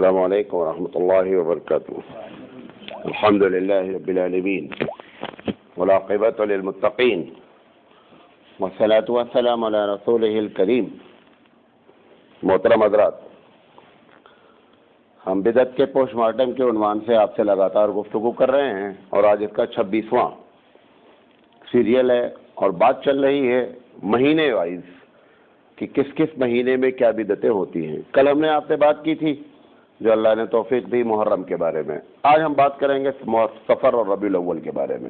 السلام علیکم ورحمۃ اللہ وبرکاتہ. الحمد للہ رب العالمین والعاقبۃ للمتقین والصلاۃ والسلام علی رسولہ الکریم. محترم حضرات، ہم بدعت کے پوسٹ مارٹم کے عنوان سے آپ سے لگاتار گفتگو کر رہے ہیں اور آج اس کا 26واں سیریل ہے اور بات چل رہی ہے مہینے وائز کہ کس کس مہینے میں کیا بدعتیں ہوتی ہیں. کل ہم نے آپ سے بات کی تھی جو اللہ نے توفیق دی محرم کے بارے میں. آج ہم بات کریں گے سفر اور ربیع الاول کے بارے میں.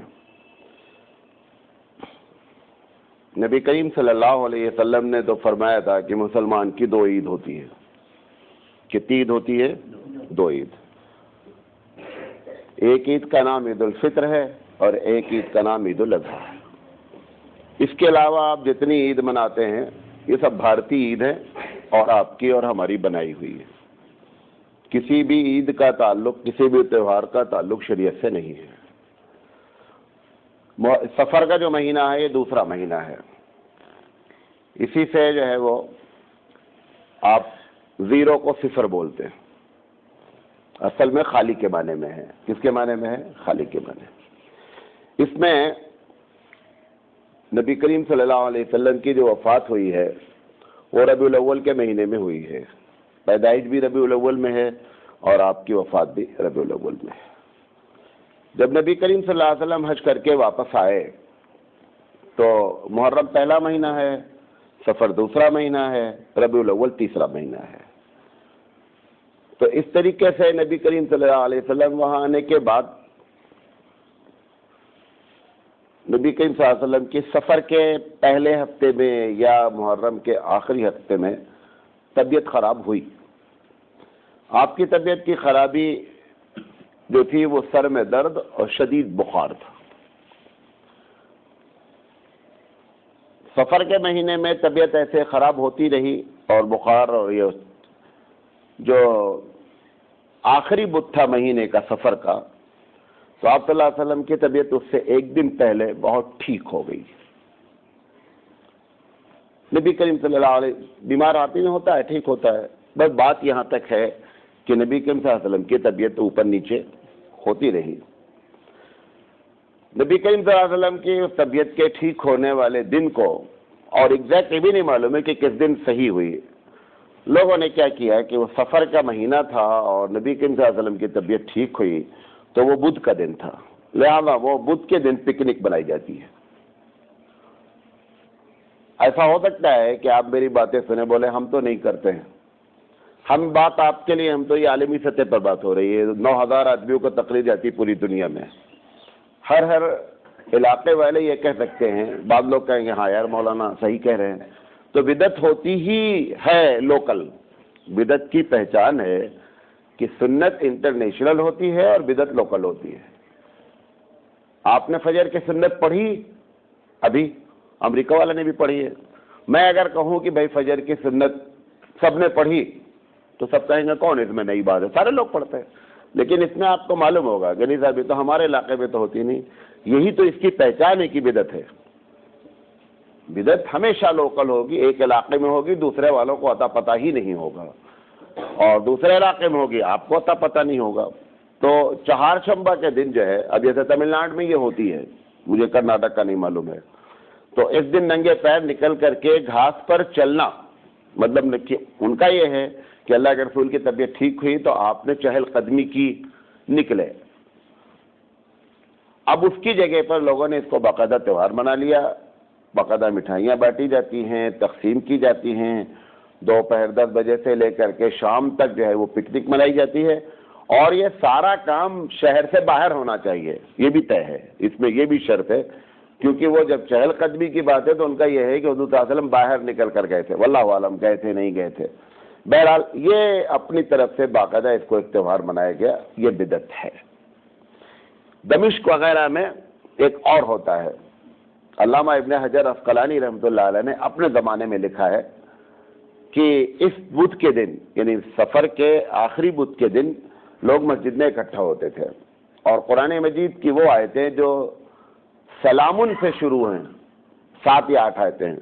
نبی کریم صلی اللہ علیہ وسلم نے تو فرمایا تھا کہ مسلمان کی 2 عید ہوتی ہے. کتنی عید ہوتی ہے؟ 2 عید. ایک عید کا نام عید الفطر ہے اور ایک عید کا نام عید الاضحیٰ ہے. اس کے علاوہ آپ جتنی عید مناتے ہیں یہ سب بھارتی عید ہے اور آپ کی اور ہماری بنائی ہوئی ہے. کسی بھی عید کا تعلق، کسی بھی تہوار کا تعلق شریعت سے نہیں ہے. سفر کا جو مہینہ ہے یہ دوسرا مہینہ ہے. اسی سے جو ہے وہ آپ 0 کو 0 بولتے ہیں. اصل میں خالی کے معنی میں ہے. کس کے معنی میں ہے؟ خالی کے معنی. اس میں نبی کریم صلی اللہ علیہ وسلم کی جو وفات ہوئی ہے وہ ربیع الاول کے مہینے میں ہوئی ہے. پیدائش بھی ربیع الاول میں ہے اور آپ کی وفات بھی ربیع الاول میں ہے. جب نبی کریم صلی اللہ علیہ وسلم حج کر کے واپس آئے تو محرم پہلا مہینہ ہے، سفر دوسرا مہینہ ہے، ربیع الاول تیسرا مہینہ ہے. تو اس طریقے سے نبی کریم صلی اللہ علیہ وسلم وہاں آنے کے بعد نبی کریم صلی اللہ علیہ وسلم کی سفر کے پہلے ہفتے میں یا محرم کے آخری ہفتے میں طبیعت خراب ہوئی. آپ کی طبیعت کی خرابی جو تھی وہ سر میں درد اور شدید بخار تھا. سفر کے مہینے میں طبیعت ایسے خراب ہوتی رہی اور بخار، اور یہ جو آخری بدھ تھا مہینے کا سفر کا تو آپ صلی اللہ علیہ وسلم کی طبیعت اس سے 1 دن پہلے بہت ٹھیک ہو گئی. نبی کریم صلی اللہ علیہ بیمار آدمی میں ہوتا ہے، ٹھیک ہوتا ہے. بس بات یہاں تک ہے کہ نبی کریم صلی اللہ علیہ وسلم کی طبیعت اوپر نیچے ہوتی رہی. نبی کریم صلی اللہ علیہ وسلم کی طبیعت کے ٹھیک ہونے والے دن کو، اور ایگزیکٹ یہ بھی نہیں معلوم ہے کہ کس دن صحیح ہوئی، لوگوں نے کیا کیا کہ وہ سفر کا مہینہ تھا اور نبی کریم صلی اللہ علیہ وسلم کی طبیعت ٹھیک ہوئی تو وہ بدھ کا دن تھا، لہذا وہ بدھ کے دن پکنک بنائی جاتی ہے. ایسا ہو سکتا ہے کہ آپ میری باتیں سنیں، بولے ہم تو نہیں کرتے ہیں. ہم بات آپ کے لیے، ہم تو یہ عالمی سطح پر بات ہو رہی ہے. 9000 آدمیوں کو تقریر جاتی پوری دنیا میں. ہر علاقے والے یہ کہہ سکتے ہیں. بعض لوگ کہیں گے ہاں یار مولانا صحیح کہہ رہے ہیں. تو بدعت ہوتی ہی ہے لوکل. بدعت کی پہچان ہے کہ سنت انٹرنیشنل ہوتی ہے اور بدعت لوکل ہوتی ہے. آپ نے فجر کی سنت پڑھی، ابھی امریکہ والے نے بھی پڑھی ہے. میں اگر کہوں کہ بھائی فجر کی سنت سب نے پڑھی تو سب کہیں گے کون اس میں نئی بات ہے، سارے لوگ پڑھتے ہیں. لیکن اس میں آپ کو معلوم ہوگا کہ نہیں صاحب یہ تو ہمارے علاقے میں تو ہوتی نہیں. یہی تو اس کی پہچان ہے کہ بدعت ہے. بدعت ہمیشہ لوکل ہوگی، ایک علاقے میں ہوگی، دوسرے والوں کو اتا پتہ ہی نہیں ہوگا، اور دوسرے علاقے میں ہوگی آپ کو اتا پتہ نہیں ہوگا. تو چہارشنبہ کے دن جو ہے، اب جیسے تمل ناڈو میں یہ ہوتی ہے، مجھے کرناٹک کا نہیں معلوم ہے، تو اس دن ننگے پیر نکل کر کے گھاس پر چلنا، مطلب ان کا یہ ہے کہ اللہ کے رسول کی طبیعت ٹھیک ہوئی تو آپ نے چہل قدمی کی، نکلے. اب اس کی جگہ پر لوگوں نے اس کو باقاعدہ تہوار بنا لیا. باقاعدہ مٹھائیاں بانٹی جاتی ہیں، تقسیم کی جاتی ہیں. دوپہر 10 بجے سے لے کر کے شام تک جو ہے وہ پکنک منائی جاتی ہے. اور یہ سارا کام شہر سے باہر ہونا چاہیے، یہ بھی طے ہے. اس میں یہ بھی شرط ہے کیونکہ وہ جب چہل قدمی کی بات ہے تو ان کا یہ ہے کہ حضور صلی اللہ علیہ وسلم باہر نکل کر گئے تھے، واللہ عالم گئے تھے نہیں گئے تھے. بہرحال یہ اپنی طرف سے باقاعدہ اس کو ایک تہوار منایا گیا، یہ بدعت ہے. دمشق وغیرہ میں ایک اور ہوتا ہے. علامہ ابن حجر عسقلانی رحمۃ اللہ علیہ نے اپنے زمانے میں لکھا ہے کہ اس بدھ کے دن، یعنی سفر کے آخری بدھ کے دن لوگ مسجد میں اکٹھا ہوتے تھے اور قرآن مجید کی وہ آیتیں جو سلامن سے شروع ہیں، 7 یا 8 آیتیں ہیں،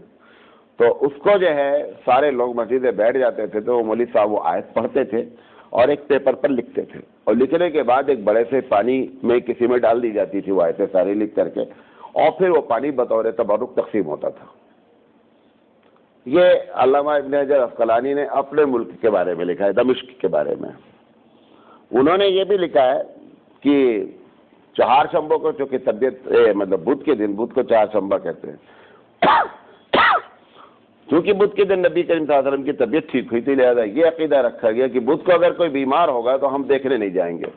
تو اس کو جو ہے سارے لوگ مسجد میں بیٹھ جاتے تھے تو وہ مولوی صاحب وہ آیت پڑھتے تھے اور ایک پیپر پر لکھتے تھے، اور لکھنے کے بعد ایک بڑے سے پانی میں کسی میں ڈال دی جاتی تھی وہ آیتیں ساری لکھ کر کے، اور پھر وہ پانی بطور تبرک تقسیم ہوتا تھا۔ یہ علامہ ابن حجر عسقلانی نے اپنے ملک کے بارے میں لکھا ہے، دمشق کے بارے میں۔ انہوں نے یہ بھی لکھا ہے کہ چہار شنبہ کو چونکہ طبیعت مطلب بدھ کے دن، بدھ کو چہار شنبہ کہتے ہیں، کیونکہ بدھ کے دن نبی کریم صلی اللہ علیہ وسلم کی طبیعت ٹھیک ہوئی تھی، لہذا یہ عقیدہ رکھا گیا کہ بدھ کو اگر کوئی بیمار ہوگا تو ہم دیکھنے نہیں جائیں گے۔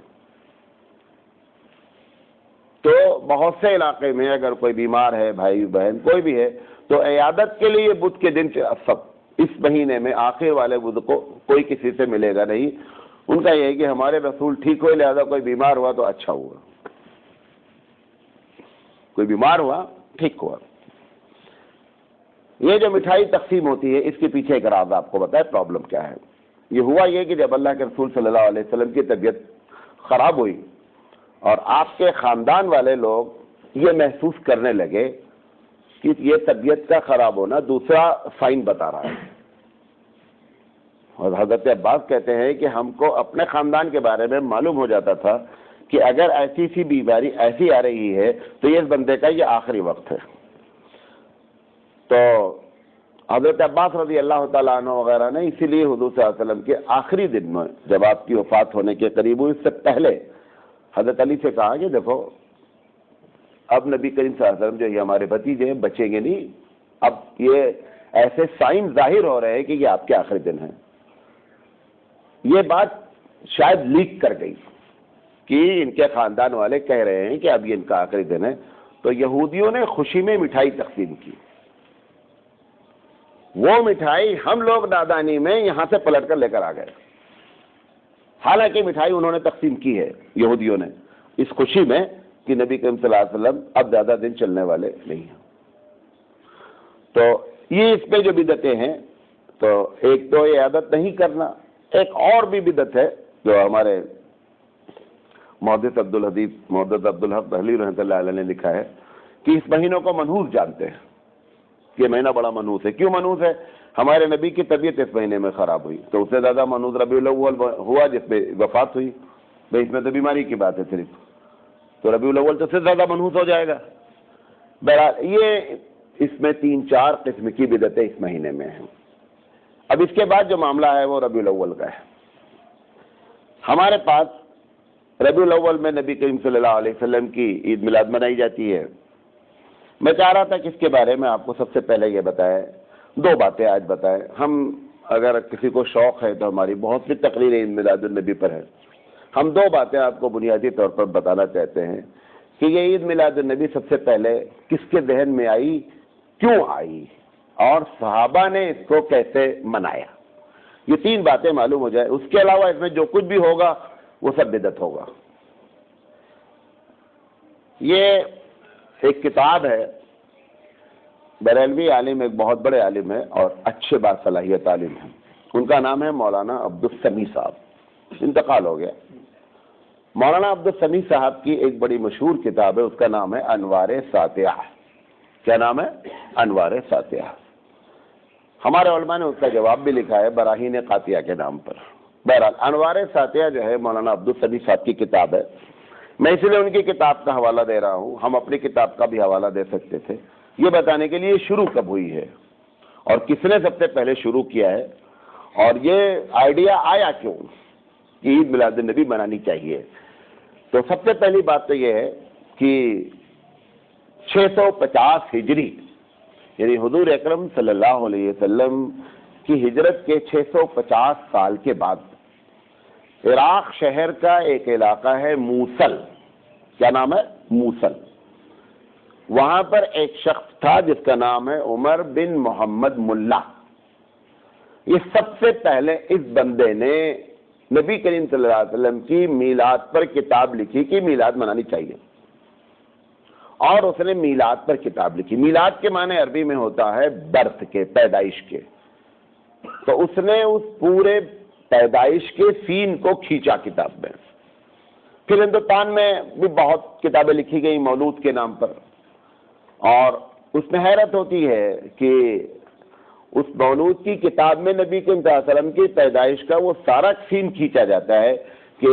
تو بہت سے علاقے میں اگر کوئی بیمار ہے، بھائی بہن کوئی بھی ہے، تو عیادت کے لیے بدھ کے دن اس مہینے میں آخر والے بدھ کو کوئی کسی سے ملے گا نہیں۔ ان کا یہ ہے کہ ہمارے رسول ٹھیک ہوئے، لہذا کوئی بیمار ہوا تو اچھا ہوا، کوئی بیمار ہوا ٹھیک ہوا۔ یہ جو مٹھائی تقسیم ہوتی ہے اس کے پیچھے ایک راز آپ کو بتائے پرابلم کیا ہے۔ یہ ہوا یہ کہ جب اللہ کے رسول صلی اللہ علیہ وسلم کی طبیعت خراب ہوئی اور آپ کے خاندان والے لوگ یہ محسوس کرنے لگے کہ یہ طبیعت کا خراب ہونا دوسرا سائن بتا رہا ہے، اور حضرت عباس کہتے ہیں کہ ہم کو اپنے خاندان کے بارے میں معلوم ہو جاتا تھا کہ اگر ایسی سی بیماری ایسی آ رہی ہے تو یہ اس بندے کا یہ آخری وقت ہے۔ تو حضرت عباس رضی اللہ تعالیٰ عنہ وغیرہ نے اسی لیے حضور صلی اللہ علیہ وسلم کے آخری دن میں جب آپ کی وفات ہونے کے قریب ہوئی، اس سے پہلے حضرت علی سے کہا کہ دیکھو اب نبی کریم صلی اللہ علیہ وسلم جو یہ ہمارے بھتیجے ہیں بچیں گے نہیں، اب یہ ایسے سائن ظاہر ہو رہے ہیں کہ یہ آپ کے آخری دن ہیں۔ یہ بات شاید لیک کر گئی کہ ان کے خاندان والے کہہ رہے ہیں کہ اب یہ ان کا آخری دن ہے، تو یہودیوں نے خوشی میں مٹھائی تقسیم کی۔ وہ مٹھائی ہم لوگ نادانی میں یہاں سے پلٹ کر لے کر آ گئے، حالانکہ مٹھائی انہوں نے تقسیم کی ہے یہودیوں نے، اس خوشی میں کہ نبی کریم صلی اللہ علیہ وسلم اب زیادہ دن چلنے والے نہیں ہیں۔ تو یہ اس پہ جو بدعتیں ہیں، تو ایک تو یہ عادت نہیں کرنا، ایک اور بھی بدعت ہے جو ہمارے محدث عبدالحق دہلوی رحمۃ اللہ علیہ نے لکھا ہے کہ اس مہینوں کو منحوس جانتے ہیں، یہ مہینہ بڑا منحوس ہے۔ کیوں منحوس ہے؟ ہمارے نبی کی طبیعت اس مہینے میں خراب ہوئی، تو اس سے زیادہ منحوس ربیع الاول ہوا جس میں وفات ہوئی، بھائی اس میں تو بیماری کی بات ہے صرف، تو ربیع الاول تو اس سے زیادہ منحوس ہو جائے گا۔ بہرحال یہ اس میں 3-4 قسم کی بدعتیں اس مہینے میں ہیں۔ اب اس کے بعد جو معاملہ ہے وہ ربیع الاول کا ہے۔ ہمارے پاس ربیع الاول میں نبی کریم صلی اللہ علیہ وسلم کی عید میلاد منائی جاتی ہے۔ میں چاہ رہا تھا کہ اس کے بارے میں آپ کو سب سے پہلے یہ بتائے، 2 باتیں آج بتائیں۔ ہم اگر کسی کو شوق ہے تو ہماری بہت سی تقریریں عید میلاد النبی پر ہیں، ہم 2 باتیں آپ کو بنیادی طور پر بتانا چاہتے ہیں کہ یہ عید میلاد النبی سب سے پہلے کس کے ذہن میں آئی، کیوں آئی، اور صحابہ نے اس کو کیسے منایا۔ یہ 3 باتیں معلوم ہو جائے، اس کے علاوہ اس میں جو کچھ بھی ہوگا وہ سب بدعت ہوگا۔ یہ ایک کتاب ہے، بریلوی عالم، ایک بہت بڑے عالم ہے اور اچھے باصلاحیت عالم ہیں، ان کا نام ہے مولانا عبدالسمیع صاحب، انتقال ہو گیا۔ مولانا عبدالسمیع صاحب کی ایک بڑی مشہور کتاب ہے، اس کا نام ہے انوار ساطعہ۔ کیا نام ہے؟ انوار ساطعہ۔ ہمارے علماء نے اس کا جواب بھی لکھا ہے براہین قاطعہ کے نام پر۔ بہرحال انوار ساطعہ جو ہے مولانا عبدالسمیع صاحب کی کتاب ہے، میں اس لیے ان کی کتاب کا حوالہ دے رہا ہوں، ہم اپنی کتاب کا بھی حوالہ دے سکتے تھے، یہ بتانے کے لیے شروع کب ہوئی ہے اور کس نے سب سے پہلے شروع کیا ہے، اور یہ آئیڈیا آیا کیوں کہ عید میلاد النبی منانی چاہیے۔ تو سب سے پہلی بات تو یہ ہے کہ 650 ہجری، یعنی حضور اکرم صلی اللہ علیہ وسلم کی ہجرت کے 650 سال کے بعد عراق شہر کا ایک علاقہ ہے موصل، کیا نام ہے؟ موصل۔ وہاں پر ایک شخص تھا جس کا نام ہے عمر بن محمد ملا۔ یہ سب سے پہلے اس بندے نے نبی کریم صلی اللہ علیہ وسلم کی میلاد پر کتاب لکھی کہ میلاد منانی چاہیے، اور اس نے میلاد پر کتاب لکھی۔ میلاد کے معنی عربی میں ہوتا ہے برتھ کے، پیدائش کے، تو اس نے اس پورے پیدائش کے سین کو کھینچا کتاب میں۔ پھر ہندوستان میں بھی بہت کتابیں لکھی گئی مولود کے نام پر، اور اس میں حیرت ہوتی ہے کہ اس مولود کی کتاب میں نبی کریم صلی اللہ علیہ وسلم کی پیدائش کا وہ سارا سین کھینچا جاتا ہے کہ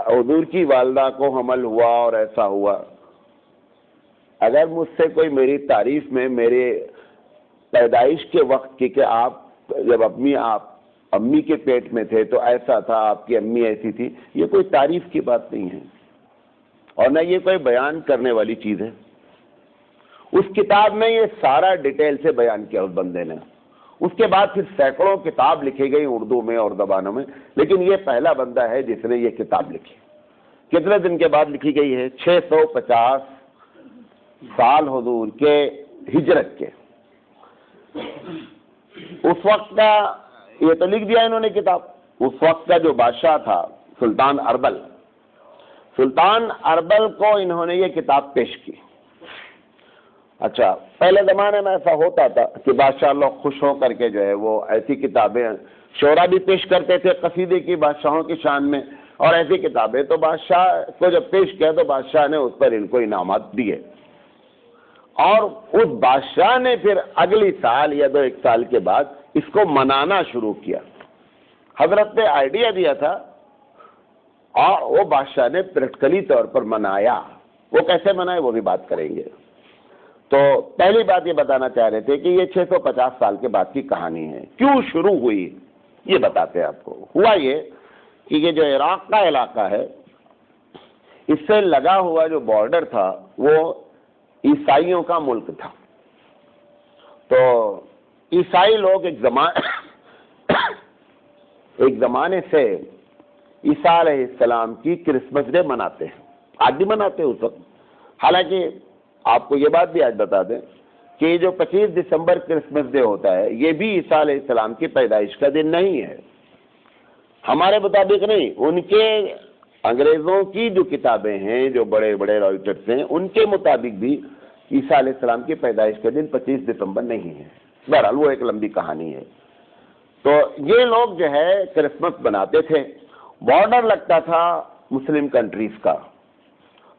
حضور کی والدہ کو حمل ہوا اور ایسا ہوا۔ اگر مجھ سے کوئی میری تعریف میں میرے پیدائش کے وقت کی کہ آپ جب امی کے پیٹ میں تھے تو ایسا تھا، آپ کی امی ایسی تھی، یہ کوئی تعریف کی بات نہیں ہے اور نہ یہ کوئی بیان کرنے والی چیز ہے۔ اس کتاب میں یہ سارا ڈیٹیل سے بیان کیا اس بندے نے۔ اس کے بعد پھر سینکڑوں کتاب لکھی گئی اردو میں اور زبانوں میں، لیکن یہ پہلا بندہ ہے جس نے یہ کتاب لکھی۔ کتنے دن کے بعد لکھی گئی ہے؟ 650 سال حضور کے ہجرت کے۔ اس وقت کا یہ تو لکھ دیا انہوں نے کتاب۔ اس وقت کا جو بادشاہ تھا سلطان اربل، سلطان اربل کو انہوں نے یہ کتاب پیش کی۔ اچھا، پہلے زمانے میں ایسا ہوتا تھا کہ بادشاہ لوگ خوش ہو کر کے جو ہے وہ ایسی کتابیں شعرا بھی پیش کرتے تھے قصیدے کی بادشاہوں کی شان میں، اور ایسی کتابیں تو بادشاہ کو جب پیش کیا تو بادشاہ نے اس پر ان کو انعامات دیے، اور اس بادشاہ نے پھر اگلی سال یا 2-1 سال کے بعد اس کو منانا شروع کیا۔ حضرت نے آئیڈیا دیا تھا اور وہ بادشاہ نے پریکٹیکلی طور پر منایا۔ وہ کیسے منائے وہ بھی بات کریں گے۔ تو پہلی بات یہ بتانا چاہ رہے تھے کہ یہ 650 سال کے بعد کی کہانی ہے۔ کیوں شروع ہوئی یہ بتاتے ہیں آپ کو۔ ہوا یہ کہ یہ جو عراق کا علاقہ ہے اس سے لگا ہوا جو بارڈر تھا وہ عیسائیوں کا ملک تھا۔ تو عیسائی لوگ ایک زمانے سے عیسیٰ علیہ السلام کی کرسمس ڈے مناتے ہیں، آج بھی مناتے ہیں اس وقت۔ حالانکہ آپ کو یہ بات بھی آج بتا دیں کہ جو 25 دسمبر کرسمس ڈے ہوتا ہے یہ بھی عیسیٰ علیہ السلام کی پیدائش کا دن نہیں ہے، ہمارے مطابق نہیں، ان کے انگریزوں کی جو کتابیں ہیں جو بڑے بڑے رائٹرز ہیں ان کے مطابق بھی عیسیٰ علیہ السلام کی پیدائش کا دن 25 دسمبر نہیں ہے۔ بہرحال وہ ایک لمبی کہانی ہے۔ تو یہ لوگ جو ہے کرسمس بناتے تھے، بارڈر لگتا تھا مسلم کنٹریز کا،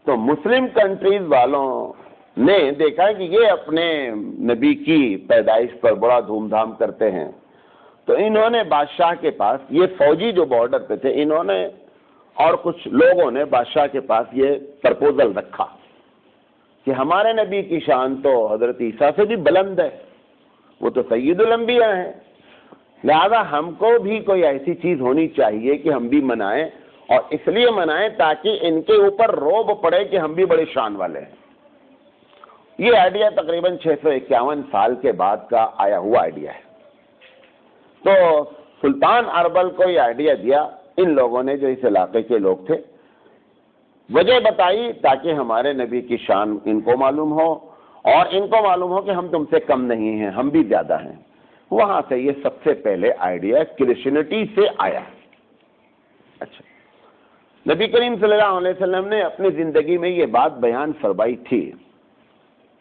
تو مسلم کنٹریز والوں نے دیکھا کہ یہ اپنے نبی کی پیدائش پر بڑا دھوم دھام کرتے ہیں، تو انہوں نے بادشاہ کے پاس، یہ فوجی جو بارڈر پہ تھے، انہوں نے اور کچھ لوگوں نے بادشاہ کے پاس یہ پرپوزل رکھا کہ ہمارے نبی کی شان تو حضرت عیسیٰ سے بھی بلند ہے، وہ تو سید الانبیاء ہیں، لہذا ہم کو بھی کوئی ایسی چیز ہونی چاہیے کہ ہم بھی منائیں، اور اس لیے منائیں تاکہ ان کے اوپر روب پڑے کہ ہم بھی بڑے شان والے ہیں۔ یہ آئیڈیا تقریباً 651 سال کے بعد کا آیا ہوا آئیڈیا ہے۔ تو سلطان اربل کو یہ آئیڈیا دیا ان لوگوں نے جو اس علاقے کے لوگ تھے، وجہ بتائی تاکہ ہمارے نبی کی شان ان کو معلوم ہو اور ان کو معلوم ہو کہ ہم تم سے کم نہیں ہیں، ہم بھی زیادہ ہیں۔ وہاں سے یہ سب سے پہلے آئیڈیا کرسچینٹی سے آیا۔ اچھا، نبی کریم صلی اللہ علیہ وسلم نے اپنی زندگی میں یہ بات بیان فرمائی تھی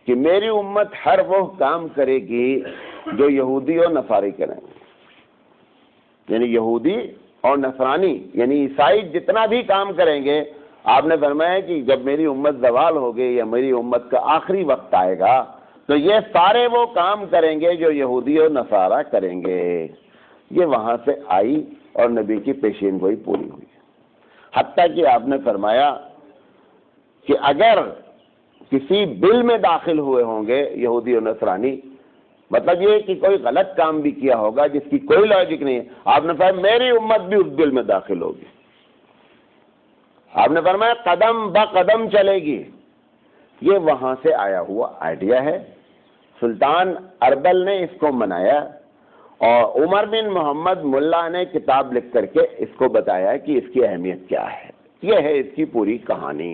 کہ میری امت ہر وہ کام کرے گی جو یہودی اور نصاری کریں، یعنی یہودی اور نصرانی یعنی عیسائی جتنا بھی کام کریں گے، آپ نے فرمایا کہ جب میری امت زوال ہوگی یا میری امت کا آخری وقت آئے گا تو یہ سارے وہ کام کریں گے جو یہودی اور نصارہ کریں گے۔ یہ وہاں سے آئی اور نبی کی پیشین گوئی پوری ہوئی، حتیٰ کہ آپ نے فرمایا کہ اگر کسی بل میں داخل ہوئے ہوں گے یہودی اور نصرانی، مطلب یہ کہ کوئی غلط کام بھی کیا ہوگا جس کی کوئی لاجک نہیں ہے، آپ نے فرمایا میری امت بھی اس بل میں داخل ہوگی۔ آپ نے فرمایا قدم بہ قدم چلے گی۔ یہ وہاں سے آیا ہوا آئیڈیا ہے۔ سلطان اربل نے اس کو منایا اور عمر بن محمد ملا نے کتاب لکھ کر کے اس کو بتایا کہ اس کی اہمیت کیا ہے۔ یہ ہے اس کی پوری کہانی۔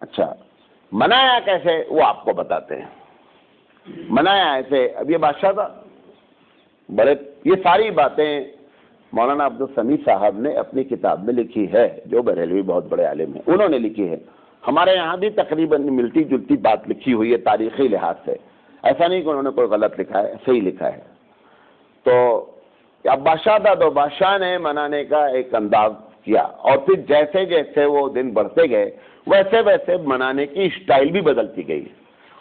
اچھا، منایا کیسے وہ آپ کو بتاتے ہیں۔ منایا ایسے، اب یہ بادشاہ تھا، بڑے یہ ساری باتیں مولانا عبدالسمیع صاحب نے اپنی کتاب میں لکھی ہے، جو بریلوی بہت بڑے عالم ہیں، انہوں نے لکھی ہے۔ ہمارے یہاں بھی تقریباً ملتی جلتی بات لکھی ہوئی ہے تاریخی لحاظ سے، ایسا نہیں کہ انہوں نے کوئی غلط لکھا ہے، صحیح لکھا ہے۔ تو اب بادشاہ تھا تو بادشاہ نے منانے کا ایک انداز کیا، اور پھر جیسے جیسے وہ دن بڑھتے گئے ویسے ویسے منانے کی اسٹائل بھی بدلتی گئی۔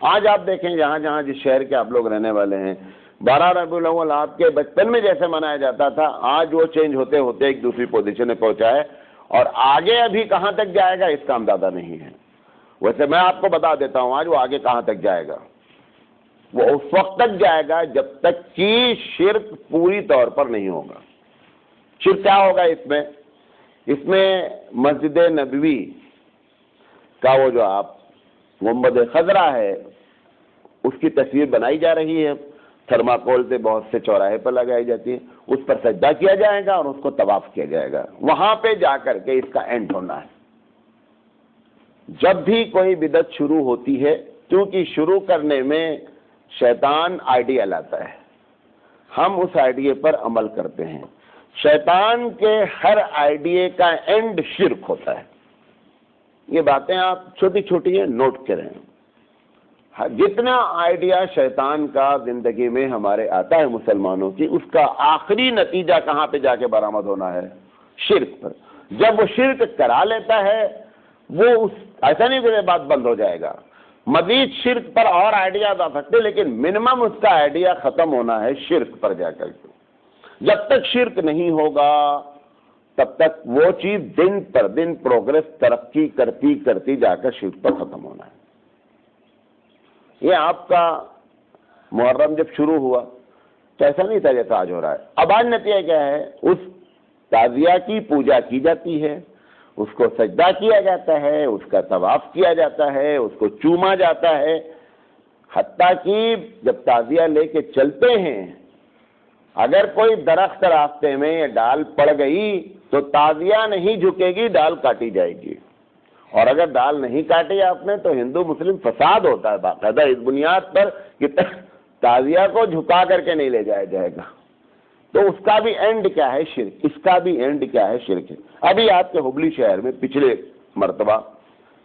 آج آپ دیکھیں جہاں جہاں جس شہر کے آپ لوگ رہنے والے ہیں، 12 ربیع الاول آپ کے بچپن میں جیسے منایا جاتا تھا، آج وہ چینج ہوتے ہوتے ایک دوسری پوزیشن میں پہنچا ہے، اور آگے ابھی کہاں تک جائے گا اس کا اندازہ نہیں ہے۔ ویسے میں آپ کو بتا دیتا ہوں آج وہ آگے کہاں تک جائے گا، وہ اس وقت تک جائے گا جب تک کہ شرک پوری طور پر نہیں ہوگا۔ شرک کیا ہوگا اس میں مسجد نبوی کا وہ جو آپ گنبد خضرا ہے اس کی تصویر بنائی جا رہی ہے، تھرماکول سے بہت سے چوراہے پر لگائی جاتی ہے، اس پر سجدہ کیا جائے گا اور اس کو طواف کیا جائے گا، وہاں پہ جا کر کے اس کا اینڈ ہونا ہے۔ جب بھی کوئی بدعت شروع ہوتی ہے، کیونکہ شروع کرنے میں شیطان آئیڈیا لاتا ہے، ہم اس آئیڈیا پر عمل کرتے ہیں۔ شیطان کے ہر آئیڈیا کا اینڈ شرک ہوتا ہے۔ یہ باتیں آپ چھوٹی چھوٹی ہیں، نوٹ کریں۔ جتنا آئیڈیا شیطان کا زندگی میں ہمارے آتا ہے مسلمانوں کی، اس کا آخری نتیجہ کہاں پہ جا کے برآمد ہونا ہے؟ شرک پر۔ جب وہ شرک کرا لیتا ہے، وہ ایسا نہیں کہ بات بند ہو جائے گا، مزید شرک پر اور آئیڈیاز آ سکتے، لیکن منیمم اس کا آئیڈیا ختم ہونا ہے شرک پر جا کر کے۔ جب تک شرک نہیں ہوگا تب تک وہ چیز دن پر دن پروگرس ترقی کرتی کرتی جا کر شرک پر ختم ہونا ہے۔ یہ آپ کا محرم جب شروع ہوا تو ایسا نہیں تھا جیسا آج ہو رہا ہے۔ اب آج نتیجہ کیا ہے؟ اس تعزیہ کی پوجا کی جاتی ہے، اس کو سجدہ کیا جاتا ہے، اس کا طواف کیا جاتا ہے، اس کو چوما جاتا ہے، حتیٰ کہ جب تعزیہ لے کے چلتے ہیں اگر کوئی درخت راستے میں یا ڈال پڑ گئی تو تعزیہ نہیں جھکے گی، ڈال کاٹی جائے گی، اور اگر ڈال نہیں کاٹی آپ نے تو ہندو مسلم فساد ہوتا ہے باقاعدہ اس بنیاد پر کہ تعزیہ کو جھکا کر کے نہیں لے جایا جائے گا۔ تو اس کا بھی اینڈ کیا ہے؟ شرک۔ اس کا بھی اینڈ کیا ہے؟ شرک۔ ابھی آپ کے ہبلی شہر میں پچھلے مرتبہ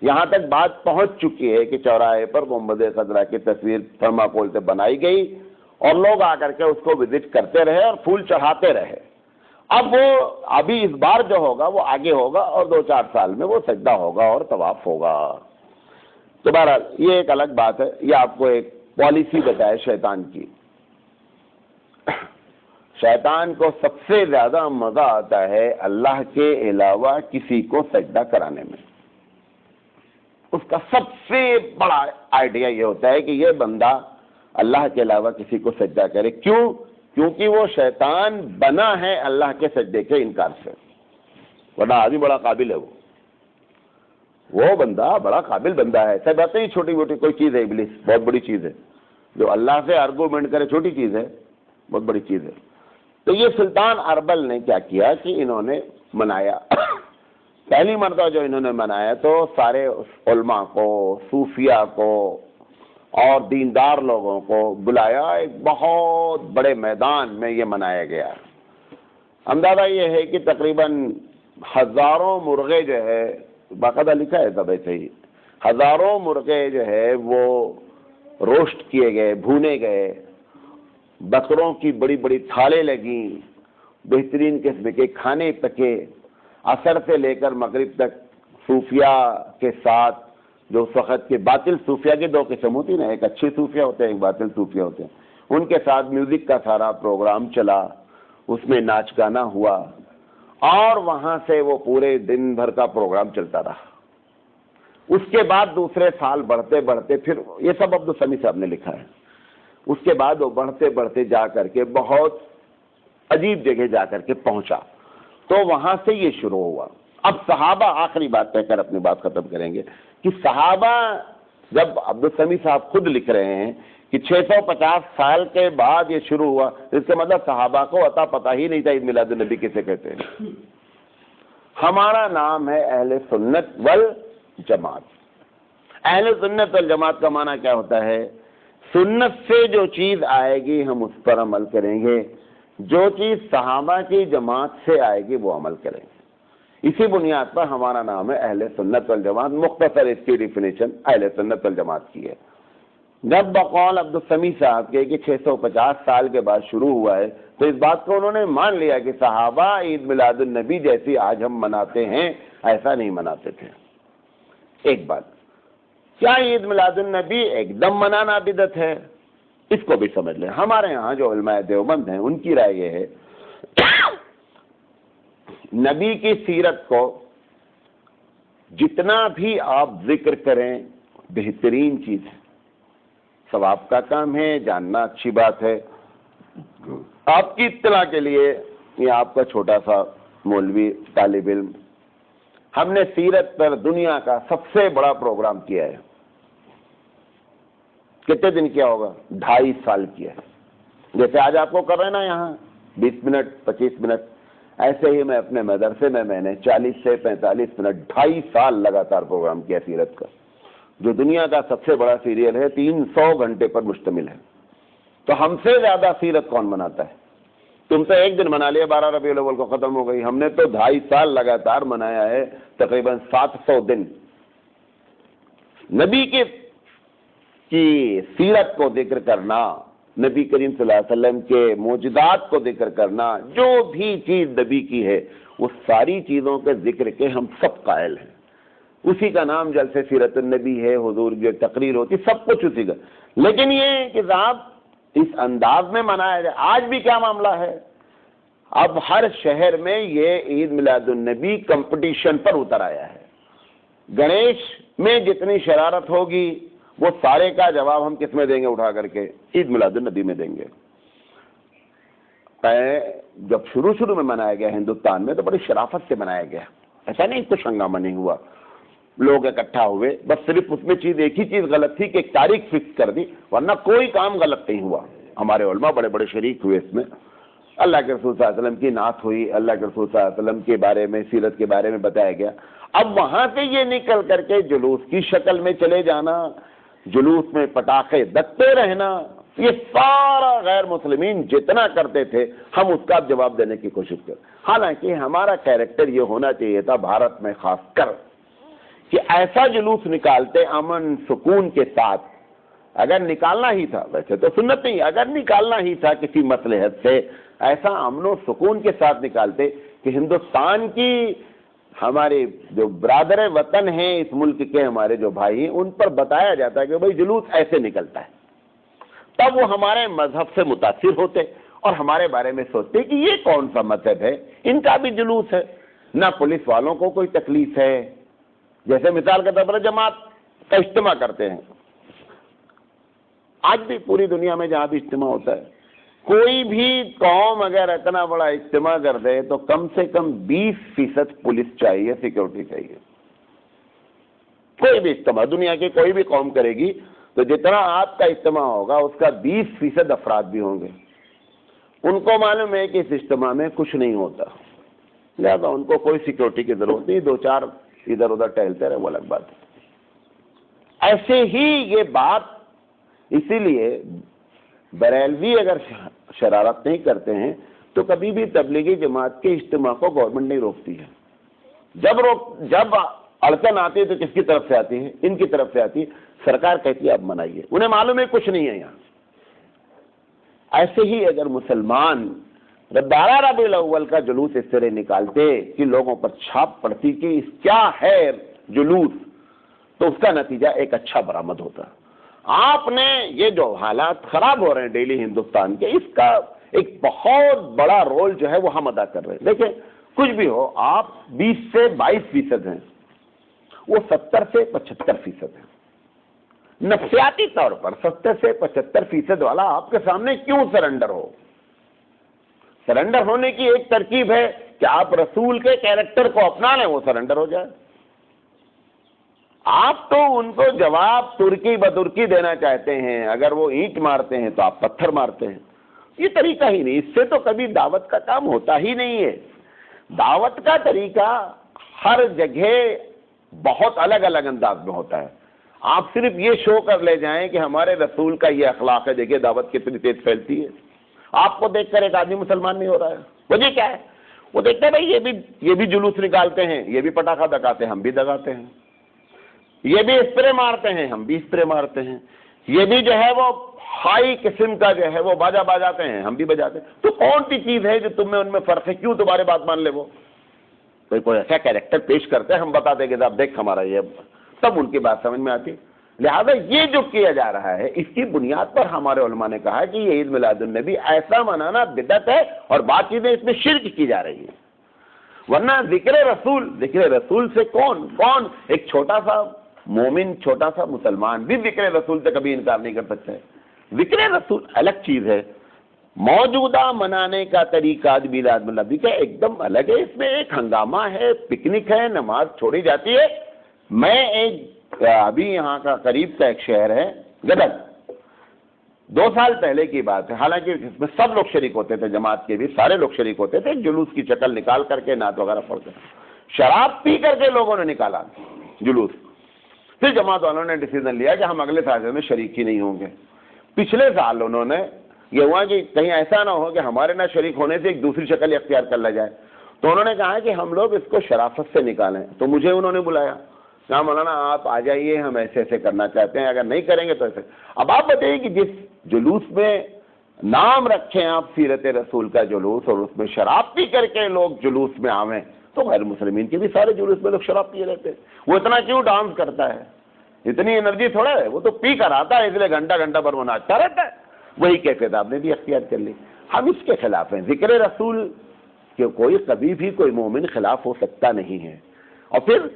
یہاں تک بات پہنچ چکی ہے کہ چوراہے پر گنبد خضرا کی تصویر تھرماکول سے بنائی گئی اور لوگ آ کر کے اس کو وزٹ کرتے رہے اور پھول چڑھاتے رہے۔ اب وہ ابھی اس بار جو ہوگا وہ آگے ہوگا اور 2-4 سال میں وہ سجدہ ہوگا اور طواف ہوگا۔ تو بہرحال یہ ایک الگ بات ہے، یہ آپ کو ایک پالیسی بتائے شیطان کی۔ شیطان کو سب سے زیادہ مزہ آتا ہے اللہ کے علاوہ کسی کو سجدہ کرانے میں۔ اس کا سب سے بڑا آئیڈیا یہ ہوتا ہے کہ یہ بندہ اللہ کے علاوہ کسی کو سجدہ کرے۔ کیوں؟ کیونکہ وہ شیطان بنا ہے اللہ کے سجدے کے انکار سے، ورنہ آدمی بڑا قابل ہے، وہ بندہ بڑا قابل بندہ ہے۔ ایسا بات نہیں چھوٹی موٹی کوئی چیز ہے، ابلیس بہت بڑی چیز ہے، جو اللہ سے آرگومنٹ کرے چھوٹی چیز ہے، بہت بڑی چیز ہے۔ تو یہ سلطان اربل نے کیا کیا کہ انہوں نے منایا، پہلی مرتبہ جو انہوں نے منایا تو سارے علماء کو، صوفیاء کو اور دیندار لوگوں کو بلایا، ایک بہت بڑے میدان میں یہ منایا گیا۔ اندازہ یہ ہے کہ تقریباً ہزاروں مرغے جو ہے، باقاعدہ لکھا ہے تب ایسے ہی، ہزاروں مرغے جو ہے وہ روسٹ کیے گئے، بھونے گئے، بکروں کی بڑی بڑی تھالیں لگیں، بہترین قسم کے کھانے پکے، عصر سے لے کر مغرب تک صوفیاء کے ساتھ، جو اس وقت کے باطل صوفیاء کی 2 قسم ہوتی نا، ایک اچھی صوفیاء ہوتے ہیں، ایک باطل صوفیاء ہوتے ہیں، ان کے ساتھ میوزک کا سارا پروگرام چلا، اس میں ناچ گانا ہوا، اور وہاں سے وہ پورے دن بھر کا پروگرام چلتا رہا۔ اس کے بعد دوسرے سال بڑھتے بڑھتے، پھر یہ سب عبدالسمیع صاحب نے لکھا ہے، اس کے بعد وہ بڑھتے بڑھتے جا کر کے بہت عجیب جگہ جا کر کے پہنچا، تو وہاں سے یہ شروع ہوا۔ اب صحابہ، آخری بات کہہ کر اپنی بات ختم کریں گے کہ صحابہ، جب عبدالسمیع صاحب خود لکھ رہے ہیں کہ 650 سال کے بعد یہ شروع ہوا، اس کا مطلب صحابہ کو عطا پتہ ہی نہیں تھا عید میلاد النبی کسے کہتے ہیں۔ ہمارا نام ہے اہل سنت والجماعت۔ اہل سنت والجماعت کا معنی کیا ہوتا ہے؟ سنت سے جو چیز آئے گی ہم اس پر عمل کریں گے، جو چیز صحابہ کی جماعت سے آئے گی وہ عمل کریں گے۔ اسی بنیاد پر ہمارا نام ہے اہل سنت والجماعت۔ مختصر اس کی ڈیفینیشن اہل سنت والجماعت کی ہے۔ جب بقول عبدالسمیع صاحب کے کہ 650 سال کے بعد شروع ہوا ہے، تو اس بات کو انہوں نے مان لیا کہ صحابہ عید میلاد النبی جیسی آج ہم مناتے ہیں ایسا نہیں مناتے تھے۔ ایک بات، کیا عید میلاد النبی ایک دم منانا بدعت ہے؟ اس کو بھی سمجھ لیں. ہمارے ہاں جو علماء دیوبند ہیں ان کی رائے یہ ہے نبی کی سیرت کو جتنا بھی آپ ذکر کریں بہترین چیز ہے، ثواب کا کام ہے، جاننا اچھی بات ہے. آپ کی اطلاع کے لیے یہ آپ کا چھوٹا سا مولوی طالب علم، ہم نے سیرت پر دنیا کا سب سے بڑا پروگرام کیا ہے. کتنے دن کیا ہوگا؟ 2.5 سال کیا ہے. جیسے آج آپ کو کر رہے ہیں نا یہاں 20 منٹ 25 منٹ، ایسے ہی میں اپنے مدرسے میں نے 40 سے 45 منٹ 2.5 سال لگاتار پروگرام کیا سیرت کا، جو دنیا کا سب سے بڑا سیریل ہے، 300 گھنٹے پر مشتمل ہے. تو ہم سے زیادہ سیرت کون مناتا ہے؟ تم تو ایک دن منا لیا 12 ربیع الاول کو ختم ہو گئی، ہم نے تو 2.5 سال لگاتار منایا ہے، تقریباً 700 دن. نبی کی سیرت کو ذکر کرنا، نبی کریم صلی اللہ علیہ وسلم کے معجزات کو ذکر کرنا، جو بھی چیز نبی کی ہے وہ ساری چیزوں کے ذکر کے ہم سب قائل ہیں. اسی کا نام جلسے سیرت النبی ہے، حضور کی تقریر ہوتی، سب کچھ اسی کا. لیکن یہ کہ صاحب اس انداز میں منایا جائے. آج بھی کیا معاملہ ہے، اب ہر شہر میں یہ عید میلاد النبی کمپٹیشن پر اتر آیا ہے. گنیش میں جتنی شرارت ہوگی وہ سارے کا جواب ہم کس میں دیں گے؟ اٹھا کر کے عید میلاد النبی میں دیں گے. جب شروع میں منایا گیا ہندوستان میں تو بڑی شرافت سے منایا گیا، ایسا نہیں کچھ ہنگامہ نہیں ہوا. لوگ اکٹھا ہوئے، بس صرف اس میں ایک ہی چیز غلط تھی کہ ایک تاریخ فکس کر دی، ورنہ کوئی کام غلط نہیں ہوا. ہمارے علماء بڑے بڑے شریک ہوئے اس میں. اللہ کے رسول صلی اللہ علیہ وسلم کی نعت ہوئی، اللہ کے رسول صلی اللہ علیہ وسلم کے بارے میں، سیرت کے بارے میں بتایا گیا. اب وہاں سے یہ نکل کر کے جلوس کی شکل میں چلے جانا، جلوس میں پٹاخے دگتے رہنا، یہ سارا غیر مسلمین جتنا کرتے تھے ہم اس کا جواب دینے کی کوشش کریں. حالانکہ ہمارا کیریکٹر یہ ہونا چاہیے تھا بھارت میں خاص کر کہ ایسا جلوس نکالتے امن سکون کے ساتھ. اگر نکالنا ہی تھا، ویسے تو سنت نہیں، اگر نکالنا ہی تھا کسی مصلحت سے، ایسا امن و سکون کے ساتھ نکالتے کہ ہندوستان کی ہمارے جو برادر وطن ہیں اس ملک کے، ہمارے جو بھائی ہیں، ان پر بتایا جاتا ہے کہ بھائی جلوس ایسے نکلتا ہے. تب وہ ہمارے مذہب سے متاثر ہوتے اور ہمارے بارے میں سوچتے کہ یہ کون سا مذہب ہے، ان کا بھی جلوس ہے، نہ پولیس والوں کو کوئی تکلیف ہے. جیسے مثال کے طور پر جماعت کا اجتماع کرتے ہیں، آج بھی پوری دنیا میں جہاں بھی اجتماع ہوتا ہے، کوئی بھی قوم اگر اتنا بڑا اجتماع کر دے تو کم سے کم 20% پولیس چاہیے، سیکورٹی چاہیے. کوئی بھی اجتماع دنیا کی کوئی بھی قوم کرے گی تو جتنا آپ کا اجتماع ہوگا اس کا 20% افراد بھی ہوں گے. ان کو معلوم ہے کہ اس اجتماع میں کچھ نہیں ہوتا، لہذا ان کو کوئی سیکورٹی کی ضرورت نہیں، 2-4 ادھر ادھر ٹہلتے رہے، وہ الگ بات ہے. ایسے ہی یہ بات، اسی لیے بریلوی اگر شرارت نہیں کرتے ہیں تو کبھی بھی تبلیغی جماعت کے اجتماع کو گورنمنٹ نہیں روکتی ہے. جب اڑچن آتی ہے تو کس کی طرف سے آتی ہے؟ ان کی طرف سے آتی ہے. سرکار کہتی ہے اب منائیے، انہیں معلوم ہے کچھ نہیں ہے یہاں. ایسے ہی اگر مسلمان 12 ربیع الاول کا جلوس اس طرح نکالتے کہ لوگوں پر چھاپ پڑتی کہ اس کیا ہے جلوس، تو اس کا نتیجہ ایک اچھا برآمد ہوتا. آپ نے یہ جو حالات خراب ہو رہے ہیں ڈیلی ہندوستان کے، اس کا ایک بہت بڑا رول جو ہے وہ ہم ادا کر رہے ہیں. دیکھیں کچھ بھی ہو، آپ 20 سے 22% ہیں، وہ 70 سے 75% ہیں. نفسیاتی طور پر 70 سے 75% والا آپ کے سامنے کیوں سرنڈر ہو؟ سرنڈر ہونے کی ایک ترکیب ہے کہ آپ رسول کے کیریکٹر کو اپنا لیں، وہ سرنڈر ہو جائے. آپ تو ان کو جواب ترکی بدرکی دینا چاہتے ہیں، اگر وہ اینٹ مارتے ہیں تو آپ پتھر مارتے ہیں. یہ طریقہ ہی نہیں، اس سے تو کبھی دعوت کا کام ہوتا ہی نہیں ہے. دعوت کا طریقہ ہر جگہ بہت الگ الگ انداز میں ہوتا ہے. آپ صرف یہ شو کر لے جائیں کہ ہمارے رسول کا یہ اخلاق ہے، دیکھیں دعوت کتنی تیز پھیلتی ہے. آپ کو دیکھ کر ایک آدمی مسلمان نہیں ہو رہا ہے، وجہ کیا ہے؟ وہ دیکھتے ہیں بھائی یہ بھی جلوس نکالتے ہیں، یہ بھی پٹاخہ دگاتے ہیں، ہم بھی دگاتے ہیں. یہ بھی اسپرے مارتے ہیں، ہم بھی اسپرے مارتے ہیں. یہ بھی جو ہے وہ ہائی قسم کا جو ہے وہ باجا بجاتے ہیں، ہم بھی بجاتے ہیں. تو کون سی چیز ہے جو تم میں ان میں فرق ہے؟ کیوں تمہارے بات مان لے؟ وہ کوئی ایسا کیریکٹر پیش کرتے ہیں، ہم بتا دیں کہ آپ دیکھ ہمارا یہ، تب ان کی بات سمجھ میں آتی. لہذا یہ جو کیا جا رہا ہے اس کی بنیاد پر ہمارے علماء نے کہا کہ یہ عید میلاد النبی ایسا منانا بدعت ہے اور بات چیزیں اس میں شرک کی جا رہی ہیں. ورنہ ذکر رسول سے کون ایک چھوٹا سا مومن، چھوٹا سا مسلمان بھی ذکر رسول سے کبھی انکار نہیں کر سکتا ہے. ذکر رسول الگ چیز ہے، موجودہ منانے کا طریقہ میلاد النبی کا ایک دم الگ ہے. اس میں ایک ہنگامہ ہے، پکنک ہے، نماز چھوڑی جاتی ہے. میں ابھی یہاں کا قریب کا ایک شہر ہے گدر، 2 سال پہلے کی بات ہے، حالانکہ اس میں سب لوگ شریک ہوتے تھے، جماعت کے بھی سارے لوگ شریک ہوتے تھے. جلوس کی شکل نکال کر کے نعت وغیرہ پڑھ کر شراب پی کر کے لوگوں نے نکالا جلوس. پھر جماعت والوں نے ڈیسیزن لیا کہ ہم اگلے سال میں شریک ہی نہیں ہوں گے. پچھلے سال انہوں نے یہ ہوا کہ کہیں ایسا نہ ہو کہ ہمارے نہ شریک ہونے سے ایک دوسری شکل اختیار کر لا جائے، تو انہوں نے کہا کہ ہم لوگ اس کو شرافت سے نکالیں. تو مجھے انہوں نے بلایا، کہا مولانا آپ آ جائیے، ہم ایسے ایسے کرنا چاہتے ہیں، اگر نہیں کریں گے تو ایسے. اب آپ بتائیے کہ جس جلوس میں نام رکھیں آپ سیرت رسول کا جلوس، اور اس میں شراب پی کر کے لوگ جلوس میں آویں، تو غیر مسلمین کے بھی سارے جلوس میں لوگ شراب پیے رہتے ہیں. وہ اتنا کیوں ڈانس کرتا ہے؟ اتنی انرجی تھوڑا ہے، وہ تو پی کر آتا ہے، اس لیے گھنٹہ گھنٹہ پر وہ ناچتا رہتا ہے. وہی کیفیت آپ نے بھی اختیار کر لی. ہم اس کے خلاف ہیں. ذکر رسول کہ کوئی کبھی بھی کوئی مومن خلاف ہو سکتا نہیں ہے. اور پھر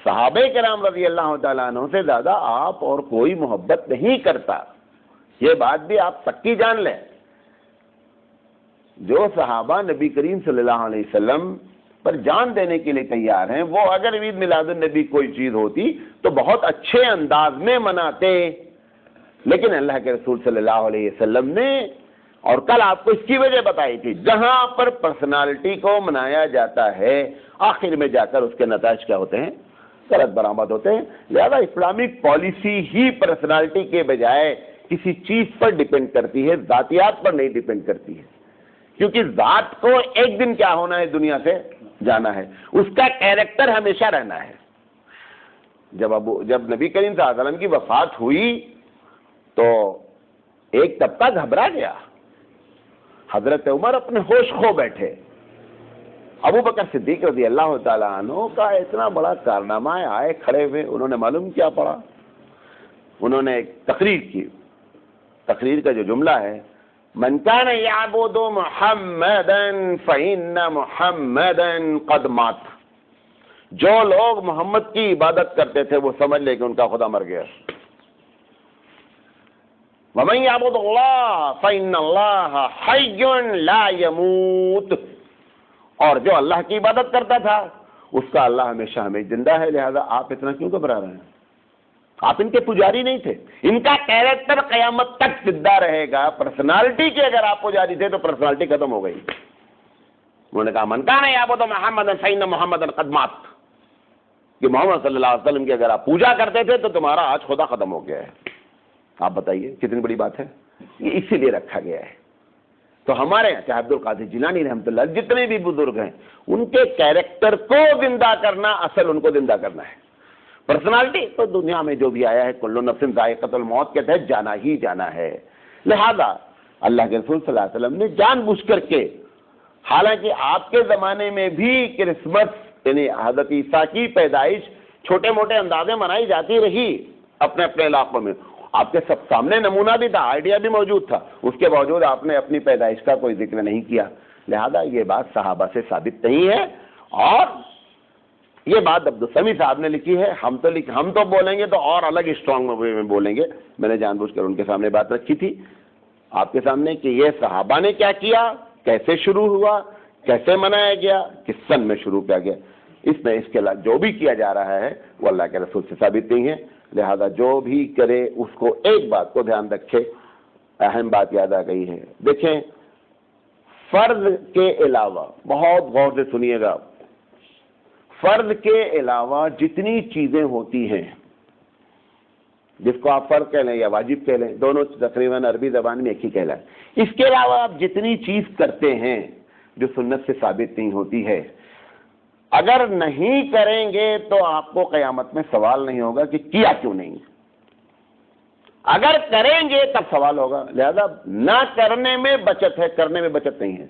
صحابہ کرام رضی اللہ تعالیٰ عنہ سے زیادہ آپ اور کوئی محبت نہیں کرتا، یہ بات بھی آپ پکی جان لیں. جو صحابہ نبی کریم صلی اللہ علیہ وسلم پر جان دینے کے لیے تیار ہیں، وہ اگر عید میلاد النبی کوئی چیز ہوتی تو بہت اچھے انداز میں مناتے. لیکن اللہ کے رسول صلی اللہ علیہ وسلم نے، اور کل آپ کو اس کی وجہ بتائی تھی، جہاں پر پرسنالٹی کو منایا جاتا ہے آخر میں جا کر اس کے نتائج کیا ہوتے ہیں؟ غلط برآمد ہوتے ہیں. لہذا اسلامک پالیسی ہی پرسنالٹی کے بجائے کسی چیز پر ڈیپینڈ کرتی ہے، ذاتیات پر نہیں ڈیپینڈ کرتی ہے. کیونکہ ذات کو ایک دن کیا ہونا ہے، دنیا سے جانا ہے، اس کا کیریکٹر ہمیشہ رہنا ہے. جب نبی کریم صلی اللہ علیہ وسلم کی وفات ہوئی تو ایک طبقہ گھبرا گیا. حضرت عمر اپنے ہوش کھو بیٹھے. ابو بکر صدیق رضی اللہ تعالیٰ عنہ کا اتنا بڑا کارنامہ ہے، آئے کھڑے ہوئے، انہوں نے معلوم کیا پڑھا؟ انہوں نے ایک تقریر کی. تقریر کا جو جملہ ہے، من کان یعبد محمدا فإن محمدا قد مات. جو لوگ محمد کی عبادت کرتے تھے وہ سمجھ لے کہ ان کا خدا مر گیا. ومن یعبد اللہ فإن اللہ حی لا یموت. اور جو اللہ کی عبادت کرتا تھا اس کا اللہ ہمیشہ ہمیں زندہ ہے. لہذا آپ اتنا کیوں گھبرا رہے ہیں؟ آپ ان کے پجاری نہیں تھے. ان کا کیریکٹر قیامت تک زندہ رہے گا. پرسنالٹی کے اگر آپ پجاری تھے تو پرسنالٹی ختم ہو گئی. انہوں نے کہا من کان یعبد محمدا فإن محمدا قد مات، کہ محمد صلی اللہ علیہ وسلم کی اگر آپ پوجا کرتے تھے تو تمہارا آج خدا ختم ہو گیا ہے. آپ بتائیے کتنی بڑی بات ہے. یہ اسی لیے رکھا گیا ہے. تو ہمارے یہاں چاہے عبد القادر جیلانی رحمۃ اللہ، جتنے بھی بزرگ ہیں، ان کے کیریکٹر کو زندہ کرنا، اصل ان کو زندہ کرنا ہے. پرسنالٹی تو دنیا میں جو بھی آیا ہے کل نفس ذائقۃ الموت کے تحت جانا ہی جانا ہے. لہذا اللہ کے رسول صلی اللہ علیہ وسلم نے جان بوجھ کر کے، حالانکہ آپ کے زمانے میں بھی کرسمس یعنی حضرت عیسیٰ کی پیدائش چھوٹے موٹے اندازے منائی جاتی رہی اپنے اپنے علاقوں میں. آپ کے سب سامنے نمونہ بھی تھا، آئیڈیا بھی موجود تھا، اس کے باوجود آپ نے اپنی پیدائش کا کوئی ذکر نہیں کیا. لہذا یہ بات صحابہ سے ثابت نہیں ہے. اور یہ بات عبدالسمیع صاحب نے لکھی ہے. ہم تو بولیں گے تو اور الگ اسٹرانگ وے میں بولیں گے. میں نے جان بوجھ کر ان کے سامنے بات رکھی تھی آپ کے سامنے کہ یہ صحابہ نے کیا کیا، کیسے شروع ہوا، کیسے منایا گیا، کس سن میں شروع کیا گیا. اس میں اس کے جو بھی کیا جا رہا ہے وہ اللہ کے رسول سے ثابت نہیں ہے. لہذا جو بھی کرے اس کو ایک بات کو دھیان رکھے. اہم بات یاد آ گئی ہے. دیکھیں، فرض کے علاوہ، بہت غور سے سنیے گا، فرض کے علاوہ جتنی چیزیں ہوتی ہیں، جس کو آپ فرض کہہ لیں یا واجب کہہ لیں، دونوں تقریباً عربی زبان میں ایک ہی کہلا ہے. اس کے علاوہ آپ جتنی چیز کرتے ہیں جو سنت سے ثابت نہیں ہوتی ہے، اگر نہیں کریں گے تو آپ کو قیامت میں سوال نہیں ہوگا کہ کیا کیوں نہیں. اگر کریں گے تب سوال ہوگا. لہذا نہ کرنے میں بچت ہے، کرنے میں بچت نہیں ہے.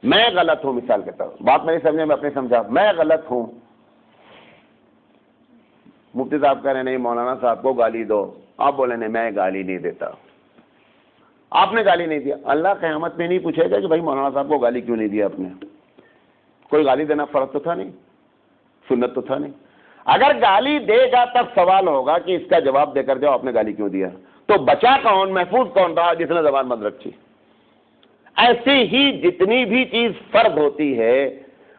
میں غلط ہوں، مثال کے طور، بات میری سمجھے میں اپنے سمجھا، میں غلط ہوں، مفتی صاحب کہہ رہے ہیں نہیں مولانا صاحب کو گالی دو، آپ بولے نہیں میں گالی نہیں دیتا، آپ نے گالی نہیں دیا، اللہ قیامت میں نہیں پوچھے گا کہ بھائی مولانا صاحب کو گالی کیوں نہیں دیا آپ نے؟ کوئی گالی دینا فرض تو تھا نہیں، سنت تو تھا نہیں۔ اگر گالی دے گا تب سوال ہوگا کہ اس کا جواب دے کر جاؤ آپ نے گالی کیوں دیا، تو بچا کون، محفوظ کون رہا؟ جس نے زبان بند رکھی۔ ایسے ہی جتنی بھی چیز فرض ہوتی ہے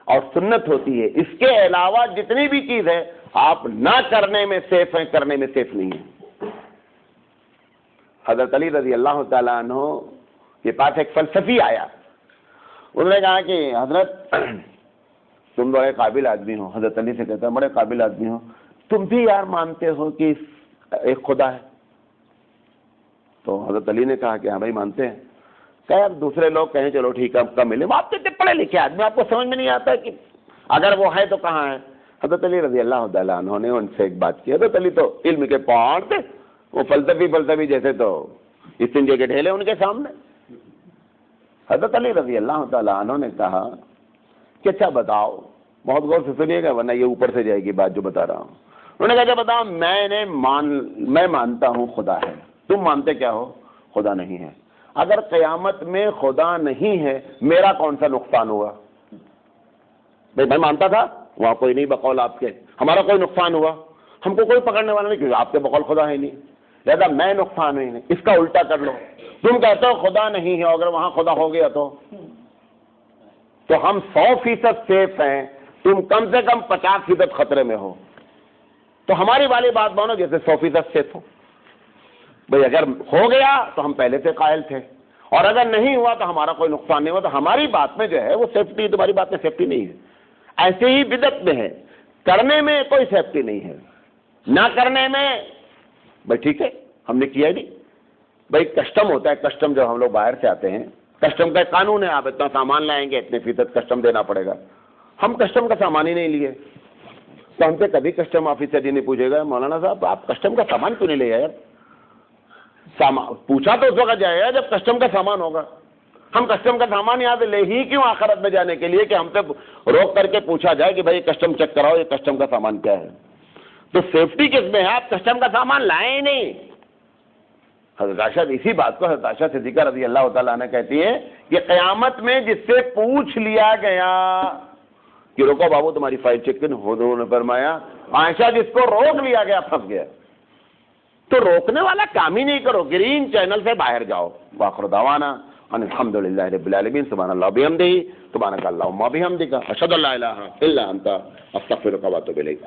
اور سنت ہوتی ہے، اس کے علاوہ جتنی بھی چیز ہے آپ نہ کرنے میں سیف ہیں، کرنے میں سیف نہیں ہیں۔ حضرت علی رضی اللہ تعالیٰ عنہ کے پاس ایک فلسفی آیا، انہوں نے کہا کہ حضرت تم بڑے قابل آدمی ہو، حضرت علی سے کہتا ہے بڑے قابل آدمی ہو، تم بھی یار مانتے ہو کہ ایک خدا ہے؟ تو حضرت علی نے کہا کہ ہاں بھائی مانتے ہیں۔ کہ یار دوسرے لوگ کہیں چلو ٹھیک ہے کب ملے، آپ تو پڑھے لکھے آدمی، آپ کو سمجھ میں نہیں آتا کہ اگر وہ ہے تو کہاں ہے؟ حضرت علی رضی اللہ تعالیٰ عنہ نے ان سے ایک بات کی، حضرت علی تو علم کے پہاڑ تھے، وہ فلسفی جیسے تو استنجے کے ڈھیلے ان کے سامنے۔ حضرت علی رضی اللہ تعالیٰ عنہ نے کہا کہ اچھا بتاؤ، بہت غور سے سنیے گا ورنہ یہ اوپر سے جائے گی بات جو بتا رہا ہوں۔ انہوں نے کہا اچھا بتاؤ، میں مانتا ہوں خدا ہے، تم مانتے کیا ہو؟ خدا نہیں ہے۔ اگر قیامت میں خدا نہیں ہے میرا کون سا نقصان ہوا؟ بھائی میں مانتا تھا وہاں کوئی نہیں بقول آپ کے، ہمارا کوئی نقصان ہوا؟ ہم کو کوئی پکڑنے والا نہیں، کیونکہ آپ کے بقول خدا ہے نہیں، لہذا میں نقصان ہی نہیں۔ اس کا الٹا کر لو، تم کہتے ہو خدا نہیں ہے، اگر وہاں خدا ہو گیا تو ہم 100% سیف ہیں، تم کم سے کم 50% خطرے میں ہو۔ تو ہماری والی بات مانو جیسے 100% سیف ہو۔ بھئی اگر ہو گیا تو ہم پہلے سے قائل تھے، اور اگر نہیں ہوا تو ہمارا کوئی نقصان نہیں ہوا، تو ہماری بات میں جو ہے وہ سیفٹی، تمہاری بات میں سیفٹی نہیں ہے۔ ایسے ہی بدعت میں ہے، کرنے میں کوئی سیفٹی نہیں ہے، نہ کرنے میں بھئی ٹھیک ہے ہم نے کیا ہی نہیں۔ بھئی کسٹم ہوتا ہے، کسٹم جب ہم لوگ باہر سے آتے ہیں، کسٹم کا قانون ہے آپ اتنا سامان لائیں گے اتنے فیصد کسٹم دینا پڑے گا۔ ہم کسٹم کا سامان ہی نہیں لیے، تو ہم سے کبھی کسٹم آفیسر جی نہیں پوچھے گا مولانا صاحب آپ کسٹم کا سامان کیوں نہیں لے آئے؟ پوچھا تو اس وقت جائے گا جب کسٹم کا سامان ہوگا۔ ہم کسٹم کا سامان یہاں سے لے ہی کیوں آخرت میں جانے کے لیے کہ ہم سے روک کر کے پوچھا جائے کہ بھائی کسٹم چیک کراؤ یہ کسٹم کا سامان کیا ہے۔ تو سیفٹی کس میں ہے؟ آپ کسٹم کا سامان لائیں ہی نہیں۔ حضرت عائشہ اسی بات کو حضرت عائشہ صدیقہ رضی اللہ تعالیٰ عنہ کہتی ہے کہ قیامت میں جس سے پوچھ لیا گیا کہ روکو بابو تمہاری فائل چیک کن، حضور نے فرمایا عائشہ جس کو روک لیا گیا پھنس گیا۔ تو روکنے والا کام ہی نہیں کرو، گرین چینل سے باہر جاؤ۔ وآخر دعوانا ان الحمدللہ رب العالمین، سبحان اللہ بحمدہ، سبحانک اللہم وبحمدک، اشہد ان لا الہ الا انت، استغفرک واتوب الیک۔